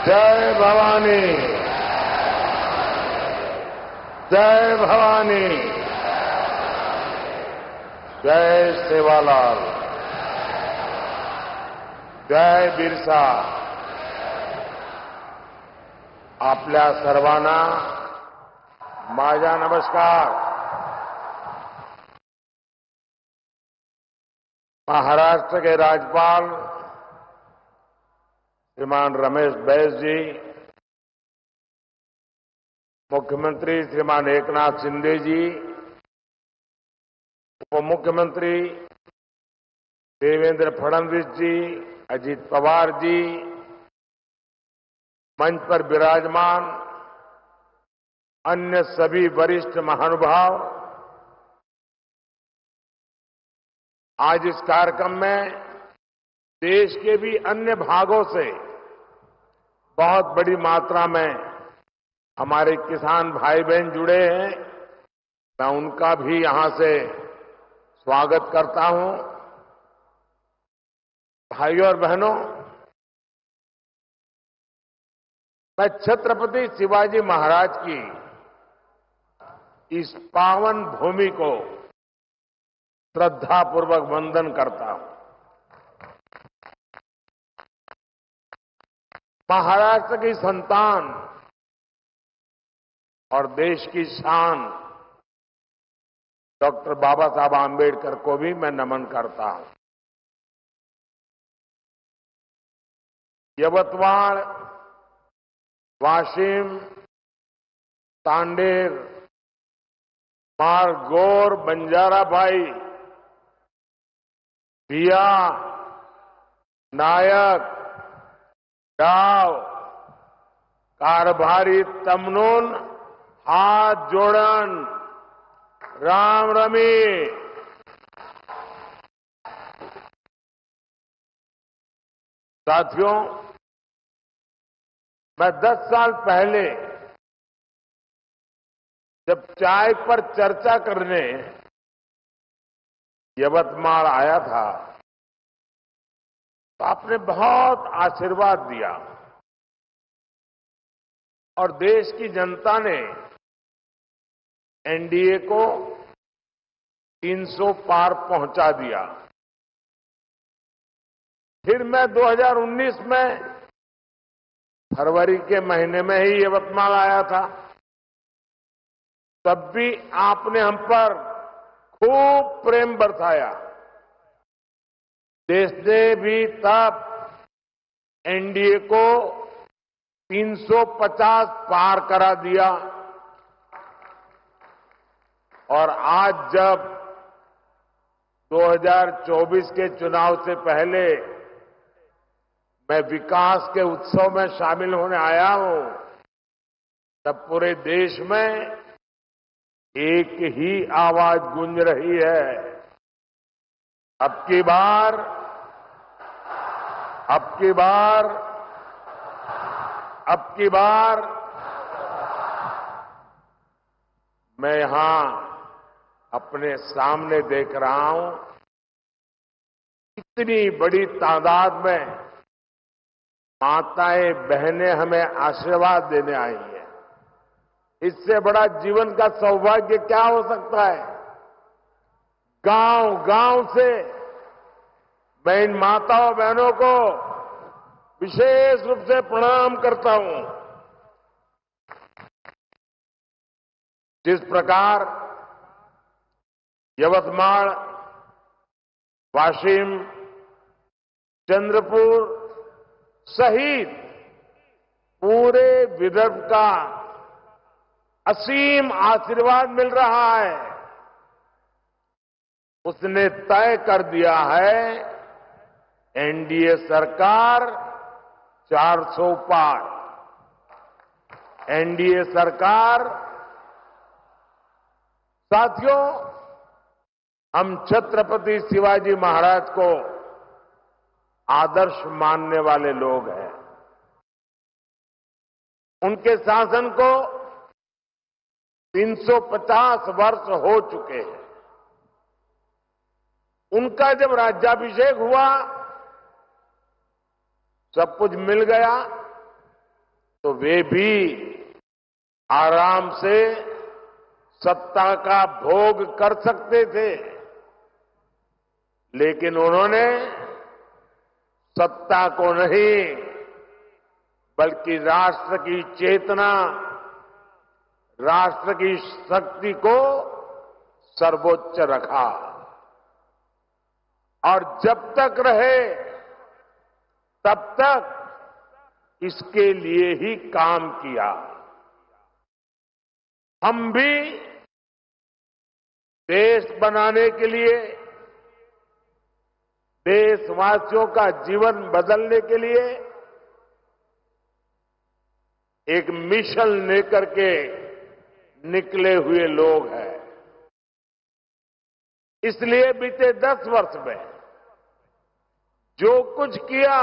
जय भवानी, जय भवानी, जय सेवालाल, जय बिरसा. आपल्या सर्वांना माझा नमस्कार. महाराष्ट्र के राज्यपाल श्रीमान रमेश बैस जी, मुख्यमंत्री श्रीमान एकनाथ शिंदे जी, उप मुख्यमंत्री देवेंद्र फडणवीस जी, अजित पवार जी, मंच पर विराजमान अन्य सभी वरिष्ठ महानुभाव, आज इस कार्यक्रम में देश के भी अन्य भागों से बहुत बड़ी मात्रा में हमारे किसान भाई बहन जुड़े हैं. मैं उनका भी यहां से स्वागत करता हूं. भाइयों और बहनों, मैं छत्रपति शिवाजी महाराज की इस पावन भूमि को श्रद्धापूर्वक वंदन करता हूं. महाराष्ट्र की संतान और देश की शान डॉक्टर बाबा साहब आंबेडकर को भी मैं नमन करता हूं. यवतमाळ, वाशिम, तांडेर, मारगोर, बंजाराभाई, भिया, नायक, डाव, कारभारी, तमनून, हाथ जोड़न, राम रमी. साथियों, मैं 10 साल पहले जब चाय पर चर्चा करने यवतमाळ आया था तो आपने बहुत आशीर्वाद दिया और देश की जनता ने एनडीए को 300 पार पहुंचा दिया. फिर मैं 2019 में फरवरी के महीने में ही यवतमाळ आया था. तब भी आपने हम पर खूब प्रेम बरसाया. देश ने भी तब एनडीए को 350 पार करा दिया और आज जब 2024 के चुनाव से पहले मैं विकास के उत्सव में शामिल होने आया हूं, तब पूरे देश में एक ही आवाज गूंज रही है. अब की बार मैं यहां अपने सामने देख रहा हूं, इतनी बड़ी तादाद में माताएं बहनें हमें आशीर्वाद देने आई हैं. इससे बड़ा जीवन का सौभाग्य क्या हो सकता है. गांव गांव से मैं इन माताओं बहनों को विशेष रूप से प्रणाम करता हूं. जिस प्रकार यवतमाळ, वाशिम, चंद्रपुर सहित पूरे विदर्भ का असीम आशीर्वाद मिल रहा है, उसने तय कर दिया है एनडीए सरकार 400 पार. एनडीए सरकार. साथियों, हम छत्रपति शिवाजी महाराज को आदर्श मानने वाले लोग हैं. उनके शासन को 350 वर्ष हो चुके हैं. उनका जब राज्याभिषेक हुआ, सब कुछ मिल गया, तो वे भी आराम से सत्ता का भोग कर सकते थे, लेकिन उन्होंने सत्ता को नहीं बल्कि राष्ट्र की चेतना, राष्ट्र की शक्ति को सर्वोच्च रखा और जब तक रहे तब तक इसके लिए ही काम किया। हम भी देश बनाने के लिए, देशवासियों का जीवन बदलने के लिए एक मिशन लेकर के निकले हुए लोग हैं। इसलिए बीते 10 वर्ष में जो कुछ किया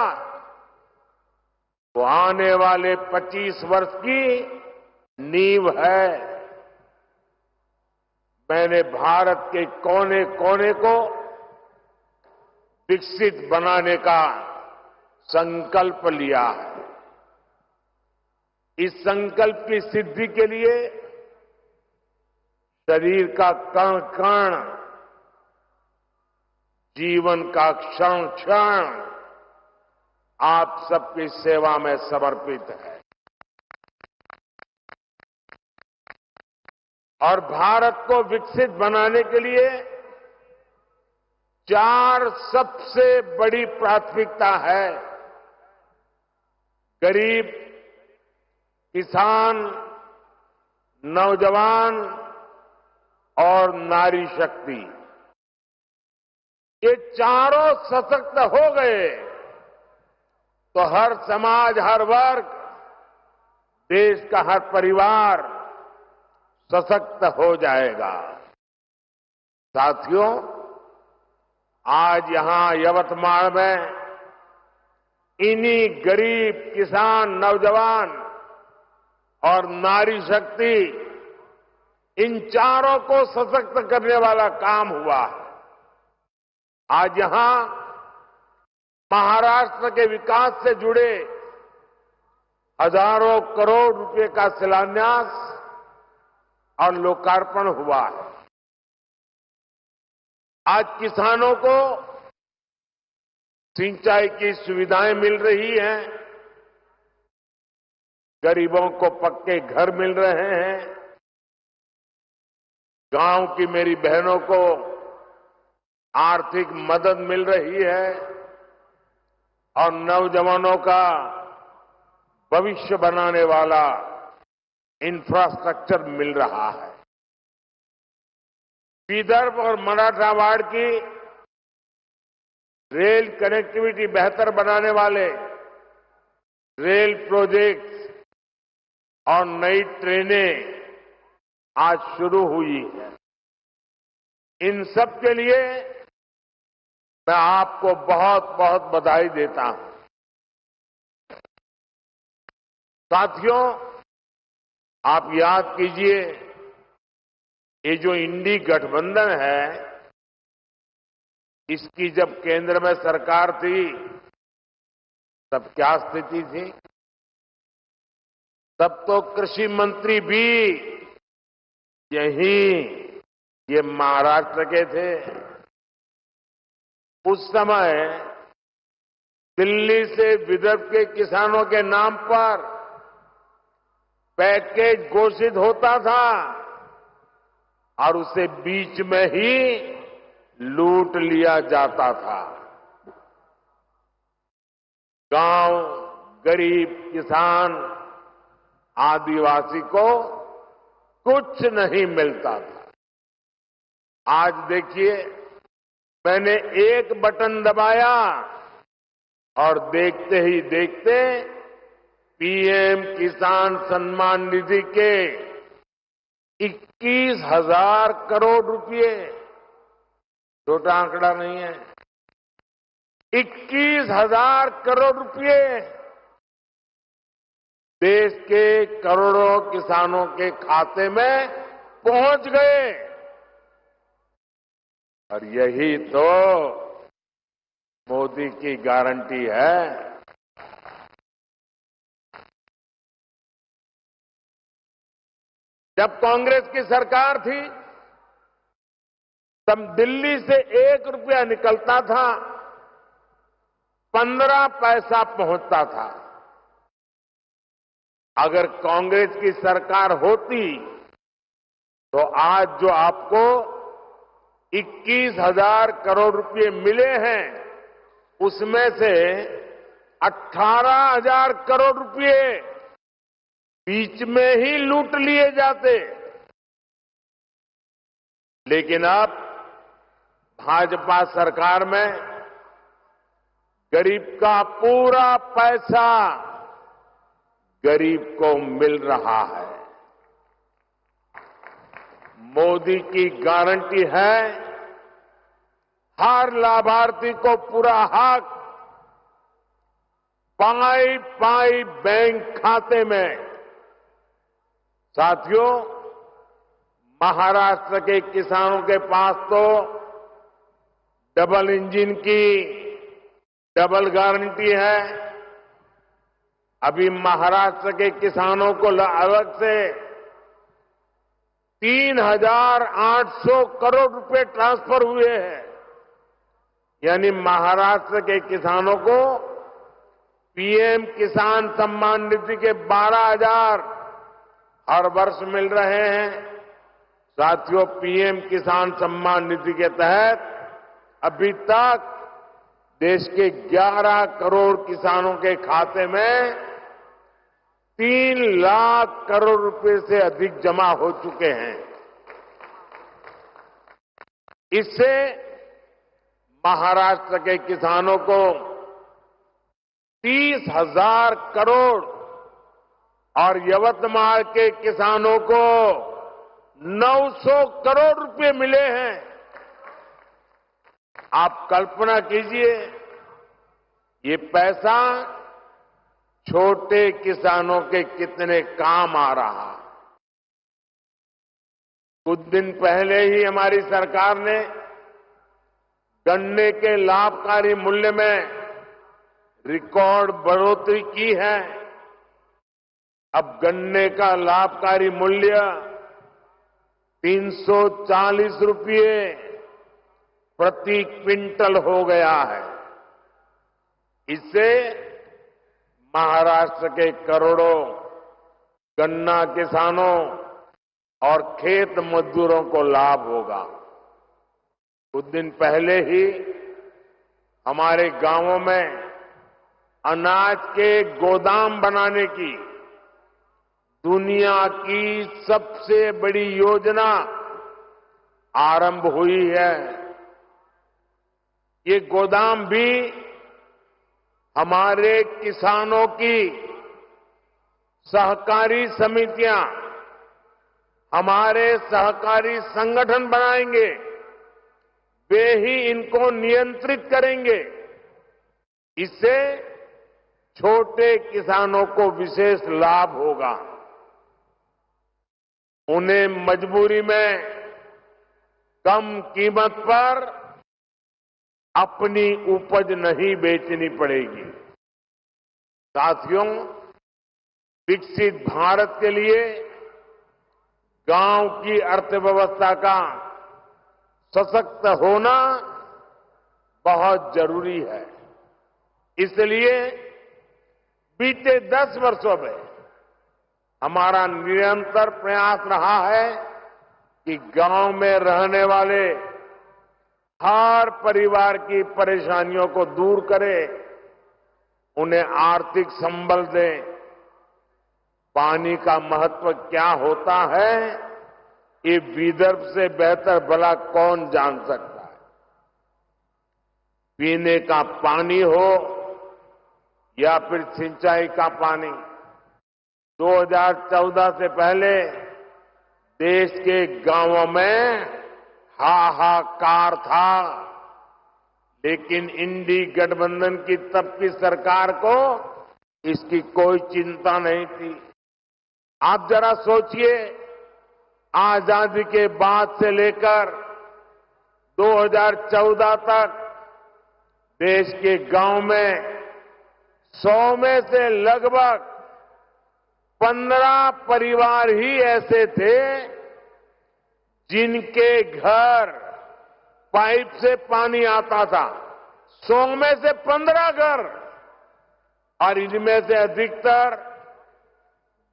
वो आने वाले 25 वर्ष की नींव है। मैंने भारत के कोने कोने को विकसित बनाने का संकल्प लिया है। इस संकल्प की सिद्धि के लिए शरीर का कण कण, जीवन का क्षण क्षण आप सबकी सेवा में समर्पित है। और भारत को विकसित बनाने के लिए 4 सबसे बड़ी प्राथमिकता है। गरीब, किसान, नौजवान और नारी शक्ति, ये चारों सशक्त हो गए तो हर समाज, हर वर्ग, देश का हर परिवार सशक्त हो जाएगा। साथियों, आज यहां यवतमाल में इन्हीं गरीब, किसान, नौजवान और नारी शक्ति, इन चारों को सशक्त करने वाला काम हुआ है। आज यहां महाराष्ट्र के विकास से जुड़े हजारों करोड़ रुपए का शिलान्यास और लोकार्पण हुआ है। आज किसानों को सिंचाई की सुविधाएं मिल रही हैं, गरीबों को पक्के घर मिल रहे हैं, गांव की मेरी बहनों को आर्थिक मदद मिल रही है और नौजवानों का भविष्य बनाने वाला इंफ्रास्ट्रक्चर मिल रहा है। विदर्भ और मराठवाड़ की रेल कनेक्टिविटी बेहतर बनाने वाले रेल प्रोजेक्ट्स और नई ट्रेनें आज शुरू हुई हैं। इन सब के लिए मैं आपको बहुत बहुत बधाई देता हूं। साथियों, आप याद कीजिए, ये जो इंडी गठबंधन है, इसकी जब केंद्र में सरकार थी तब क्या स्थिति थी? तब तो कृषि मंत्री भी ये महाराष्ट्र के थे। उस समय दिल्ली से विदर्भ के किसानों के नाम पर पैकेज घोषित होता था और उसे बीच में ही लूट लिया जाता था। गांव, गरीब, किसान, आदिवासी को कुछ नहीं मिलता था। आज देखिए, मैंने एक बटन दबाया और देखते ही देखते पीएम किसान सम्मान निधि के 21,000 करोड़ रुपए, छोटा आंकड़ा नहीं है, 21,000 करोड़ रुपए देश के करोड़ों किसानों के खाते में पहुंच गए। और यही तो मोदी की गारंटी है। जब कांग्रेस की सरकार थी तब दिल्ली से 1 रुपया निकलता था 15 पैसा पहुंचता था। अगर कांग्रेस की सरकार होती तो आज जो आपको 21,000 करोड़ रुपए मिले हैं उसमें से 18,000 करोड़ रुपए बीच में ही लूट लिए जाते। लेकिन अब भाजपा सरकार में गरीब का पूरा पैसा गरीब को मिल रहा है। मोदी की गारंटी है हर लाभार्थी को पूरा हक पाई पाई बैंक खाते में। साथियों, महाराष्ट्र के किसानों के पास तो डबल इंजन की डबल गारंटी है। अभी महाराष्ट्र के किसानों को अलग से 3,800 करोड़ रुपए ट्रांसफर हुए हैं। यानी महाराष्ट्र के किसानों को पीएम किसान सम्मान निधि के 12,000 हर वर्ष मिल रहे हैं। साथियों, पीएम किसान सम्मान निधि के तहत अभी तक देश के 11 करोड़ किसानों के खाते में 3 लाख करोड़ रुपए से अधिक जमा हो चुके हैं। इससे महाराष्ट्र के किसानों को 30,000 करोड़ और यवतमाल के किसानों को 900 करोड़ रुपए मिले हैं। आप कल्पना कीजिए, ये पैसा छोटे किसानों के कितने काम आ रहा। कुछ दिन पहले ही हमारी सरकार ने गन्ने के लाभकारी मूल्य में रिकॉर्ड बढ़ोतरी की है। अब गन्ने का लाभकारी मूल्य 340 रुपये प्रति क्विंटल हो गया है। इससे महाराष्ट्र के करोड़ों गन्ना किसानों और खेत मजदूरों को लाभ होगा। कुछ दिन पहले ही हमारे गांवों में अनाज के गोदाम बनाने की दुनिया की सबसे बड़ी योजना आरंभ हुई है। ये गोदाम भी हमारे किसानों की सहकारी समितियां, हमारे सहकारी संगठन बनाएंगे। वे ही इनको नियंत्रित करेंगे। इससे छोटे किसानों को विशेष लाभ होगा। उन्हें मजबूरी में कम कीमत पर अपनी उपज नहीं बेचनी पड़ेगी। साथियों, विकसित भारत के लिए गांव की अर्थव्यवस्था का सशक्त होना बहुत जरूरी है। इसलिए बीते 10 वर्षों में हमारा निरंतर प्रयास रहा है कि गांव में रहने वाले हर परिवार की परेशानियों को दूर करें, उन्हें आर्थिक संबल दें। पानी का महत्व क्या होता है, ये विदर्भ से बेहतर भला कौन जान सकता है। पीने का पानी हो या फिर सिंचाई का पानी, 2014 से पहले देश के गांवों में हाहाकार था। लेकिन इंडी गठबंधन की तब की सरकार को इसकी कोई चिंता नहीं थी। आप जरा सोचिए, आजादी के बाद से लेकर 2014 तक देश के गांव में 100 में से लगभग 15 परिवार ही ऐसे थे जिनके घर पाइप से पानी आता था। 100 में से 15 घर, और इनमें से अधिकतर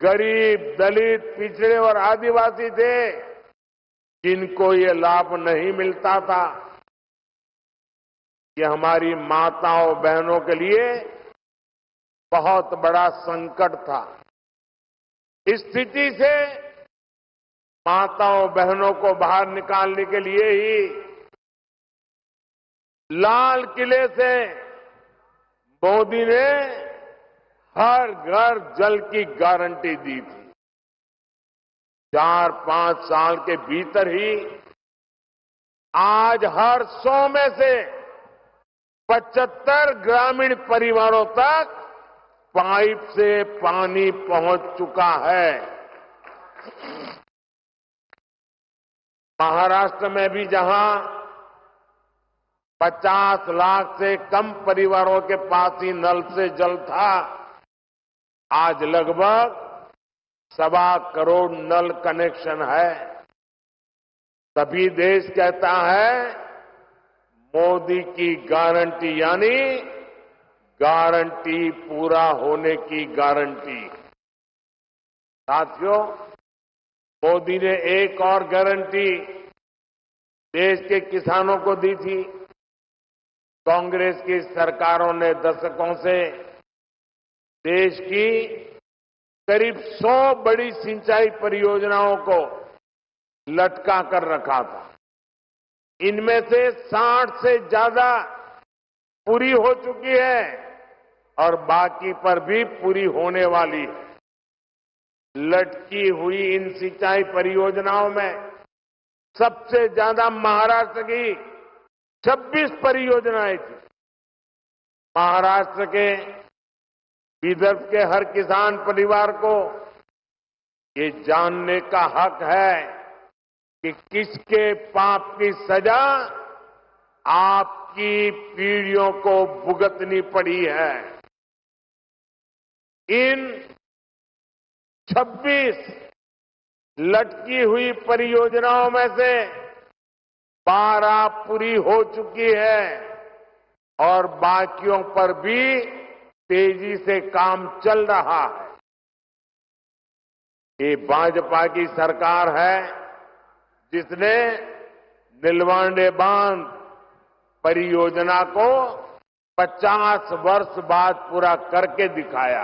गरीब, दलित, पिछड़े और आदिवासी थे जिनको ये लाभ नहीं मिलता था। ये हमारी माताओं बहनों के लिए बहुत बड़ा संकट था। इस स्थिति से माताओं बहनों को बाहर निकालने के लिए ही लाल किले से मोदी ने हर घर जल की गारंटी दी थी। 4-5 साल के भीतर ही आज हर 100 में से 75 ग्रामीण परिवारों तक पाइप से पानी पहुंच चुका है। महाराष्ट्र में भी जहां 50 लाख से कम परिवारों के पास ही नल से जल था, आज लगभग 1.25 करोड़ नल कनेक्शन है। तभी देश कहता है मोदी की गारंटी, यानी गारंटी पूरा होने की गारंटी। साथियों, मोदी ने एक और गारंटी देश के किसानों को दी थी। कांग्रेस की सरकारों ने दशकों से देश की करीब 100 बड़ी सिंचाई परियोजनाओं को लटका कर रखा था। इनमें से 60 से ज्यादा पूरी हो चुकी है और बाकी पर भी पूरी होने वाली है। लटकी हुई इन सिंचाई परियोजनाओं में सबसे ज्यादा महाराष्ट्र की 26 परियोजनाएं थी। महाराष्ट्र के विदर्भ के हर किसान परिवार को ये जानने का हक है कि किसके पाप की सजा आपकी पीढ़ियों को भुगतनी पड़ी है। इन 26 लटकी हुई परियोजनाओं में से 12 पूरी हो चुकी है और बाकियों पर भी तेजी से काम चल रहा है। ये भाजपा की सरकार है जिसने नीलवांडे बांध परियोजना को 50 वर्ष बाद पूरा करके दिखाया।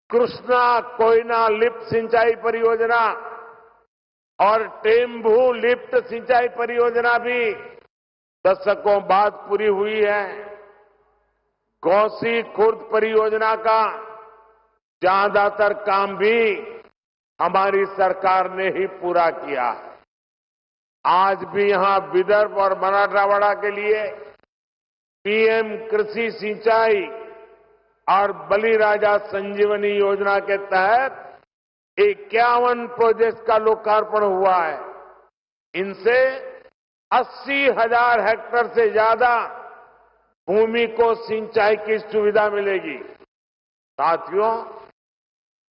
कृष्णा कोयना लिफ्ट सिंचाई परियोजना और टेम्बू लिफ्ट सिंचाई परियोजना भी दशकों बाद पूरी हुई है। घोसी खुर्द परियोजना का ज्यादातर काम भी हमारी सरकार ने ही पूरा किया है। आज भी यहां विदर्भ और मराठवाड़ा के लिए पीएम कृषि सिंचाई और बलिराजा संजीवनी योजना के तहत 51 प्रोजेक्ट का लोकार्पण हुआ है। इनसे 80,000 हेक्टेयर से ज्यादा भूमि को सिंचाई की सुविधा मिलेगी। साथियों,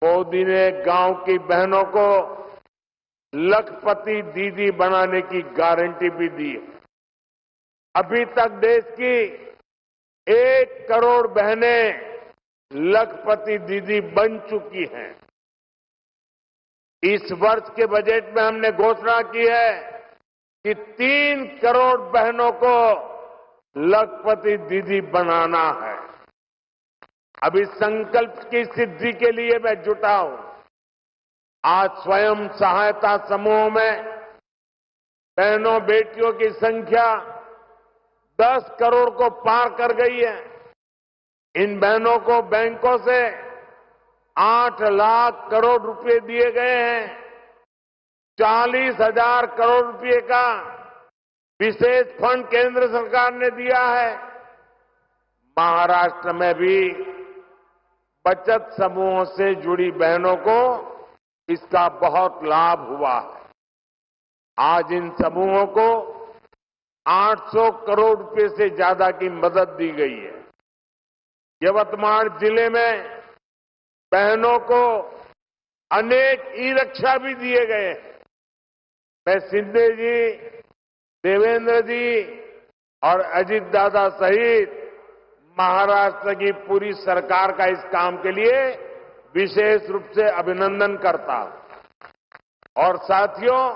मोदी ने गांव की बहनों को लखपति दीदी बनाने की गारंटी भी दी है। अभी तक देश की 1 करोड़ बहनें लखपति दीदी बन चुकी हैं। इस वर्ष के बजट में हमने घोषणा की है कि 3 करोड़ बहनों को लखपति दीदी बनाना है। अब इस संकल्प की सिद्धि के लिए मैं जुटा हूं। आज स्वयं सहायता समूहों में बहनों बेटियों की संख्या 10 करोड़ को पार कर गई है। इन बहनों को बैंकों से 8 लाख करोड़ रुपए दिए गए हैं। 40,000 करोड़ रुपए का विशेष फंड केंद्र सरकार ने दिया है। महाराष्ट्र में भी बचत समूहों से जुड़ी बहनों को इसका बहुत लाभ हुआ है। आज इन समूहों को 800 करोड़ रुपए से ज्यादा की मदद दी गई है। यवतमाल जिले में बहनों को अनेक ई-रिक्शा भी दिए गए हैं। मैं शिंदे जी, देवेंद्र जी और अजीत दादा सहित महाराष्ट्र की पूरी सरकार का इस काम के लिए विशेष रूप से अभिनंदन करता हूं। और साथियों,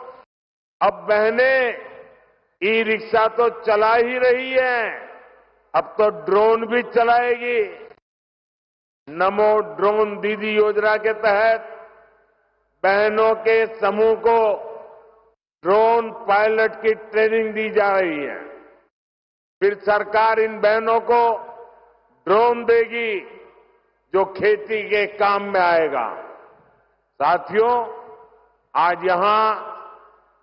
अब बहनें ई-रिक्शा तो चला ही रही है, अब तो ड्रोन भी चलाएगी। नमो ड्रोन दीदी योजना के तहत बहनों के समूह को ड्रोन पायलट की ट्रेनिंग दी जा रही है। फिर सरकार इन बहनों को ड्रोन देगी जो खेती के काम में आएगा। साथियों, आज यहां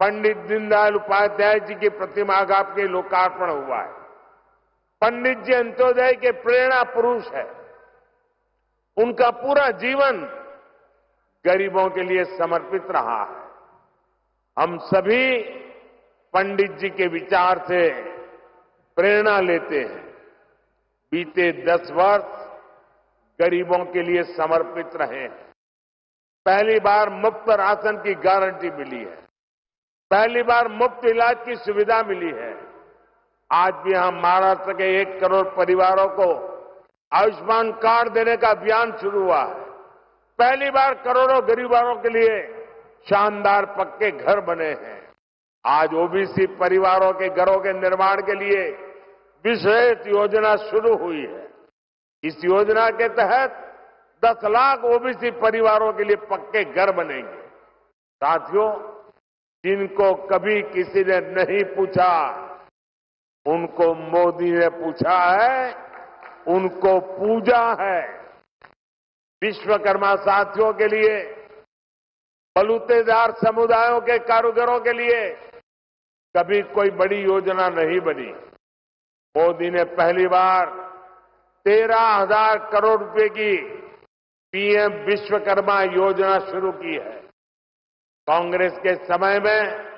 पंडित दीनदयाल उपाध्याय जी की प्रतिमा का के लोकार्पण हुआ है। पंडित जी अंत्योदय के प्रेरणा पुरुष है। उनका पूरा जीवन गरीबों के लिए समर्पित रहा है। हम सभी पंडित जी के विचार से प्रेरणा लेते हैं। बीते 10 वर्ष गरीबों के लिए समर्पित रहे हैं। पहली बार मुफ्त राशन की गारंटी मिली है। पहली बार मुफ्त इलाज की सुविधा मिली है। आज भी हम महाराष्ट्र के 1 करोड़ परिवारों को आयुष्मान कार्ड देने का अभियान शुरू हुआ है। पहली बार करोड़ों गरीबों के लिए शानदार पक्के घर बने हैं। आज ओबीसी परिवारों के घरों के निर्माण के लिए विशेष योजना शुरू हुई है। इस योजना के तहत 10 लाख ओबीसी परिवारों के लिए पक्के घर बनेंगे। साथियों, जिनको कभी किसी ने नहीं पूछा, उनको मोदी ने पूछा है, उनको पूजा है। विश्वकर्मा साथियों के लिए, बलूतेदार समुदायों के कारीगरों के लिए कभी कोई बड़ी योजना नहीं बनी। मोदी ने पहली बार 13,000 करोड़ रुपए की पीएम विश्वकर्मा योजना शुरू की है। कांग्रेस के समय में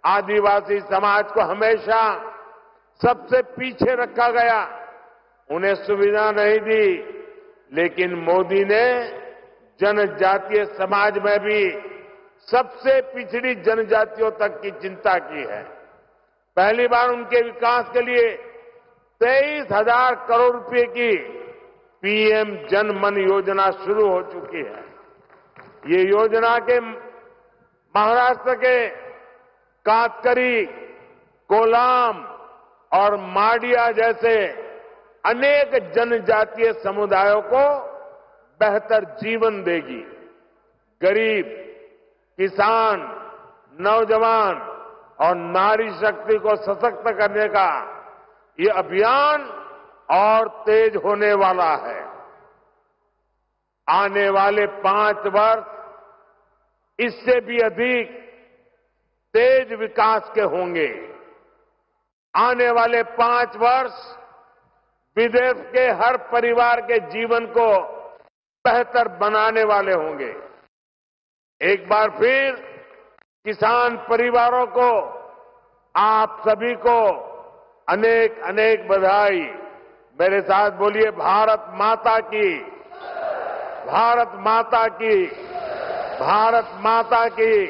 आदिवासी समाज को हमेशा सबसे पीछे रखा गया, उन्हें सुविधा नहीं दी। लेकिन मोदी ने जनजातीय समाज में भी सबसे पिछड़ी जनजातियों तक की चिंता की है। पहली बार उनके विकास के लिए 23,000 करोड़ रुपए की पीएम जन मन योजना शुरू हो चुकी है। ये योजना के महाराष्ट्र के कातकरी, कोलाम और माडिया जैसे अनेक जनजातीय समुदायों को बेहतर जीवन देगी। गरीब, किसान, नौजवान और नारी शक्ति को सशक्त करने का ये अभियान और तेज होने वाला है। आने वाले 5 वर्ष इससे भी अधिक तेज विकास के होंगे। आने वाले 5 वर्ष विदेश के हर परिवार के जीवन को बेहतर बनाने वाले होंगे। एक बार फिर किसान परिवारों को, आप सभी को अनेक अनेक बधाई। मेरे साथ बोलिए, भारत माता की, भारत माता की, भारत माता की।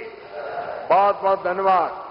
बहुत बहुत धन्यवाद।